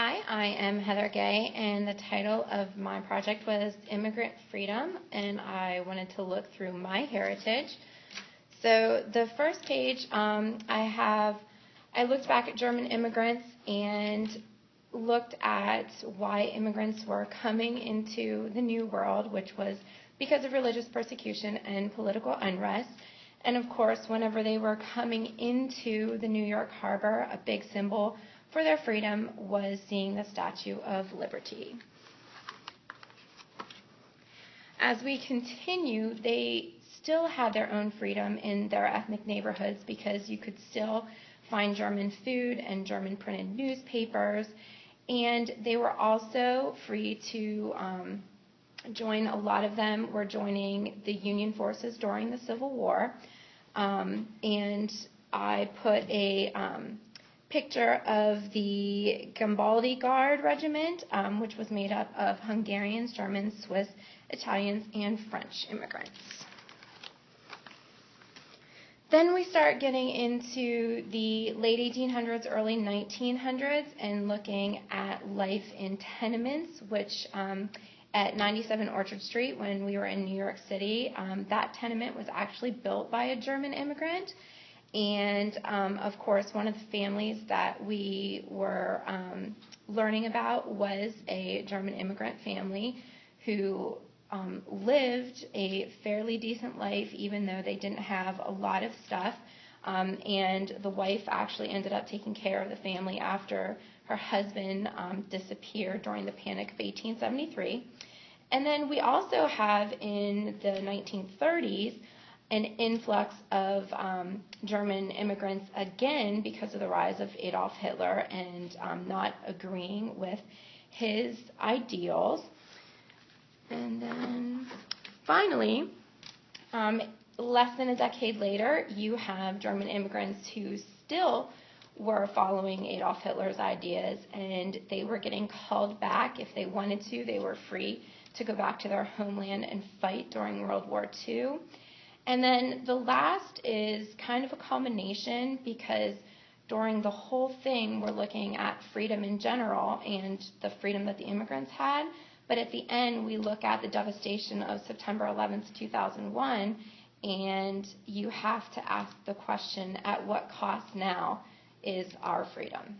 Hi, I am Heather Gay, and the title of my project was Immigrant Freedom, and I wanted to look through my heritage. So the first page, I looked back at German immigrants and looked at why immigrants were coming into the New World, which was because of religious persecution and political unrest. And of course, whenever they were coming into the New York Harbor, a big symbol for their freedom was seeing the Statue of Liberty. As we continue, they still had their own freedom in their ethnic neighborhoods because you could still find German food and German printed newspapers, and they were also free to join. A lot of them were joining the Union forces during the Civil War, and I put a picture of the Garibaldi Guard Regiment, which was made up of Hungarians, Germans, Swiss, Italians, and French immigrants. Then we start getting into the late 1800s, early 1900s, and looking at life in tenements, which at 97 Orchard Street, when we were in New York City, that tenement was actually built by a German immigrant. And, of course, one of the families that we were learning about was a German immigrant family who lived a fairly decent life, even though they didn't have a lot of stuff. And the wife actually ended up taking care of the family after her husband disappeared during the Panic of 1873. And then we also have in the 1930s an influx of German immigrants, again, because of the rise of Adolf Hitler and not agreeing with his ideals. And then finally, less than a decade later, you have German immigrants who still were following Adolf Hitler's ideas, and they were getting called back. If they wanted to, they were free to go back to their homeland and fight during World War II. And then the last is kind of a culmination, because during the whole thing we're looking at freedom in general and the freedom that the immigrants had. But at the end we look at the devastation of September 11th, 2001, and you have to ask the question, at what cost now is our freedom?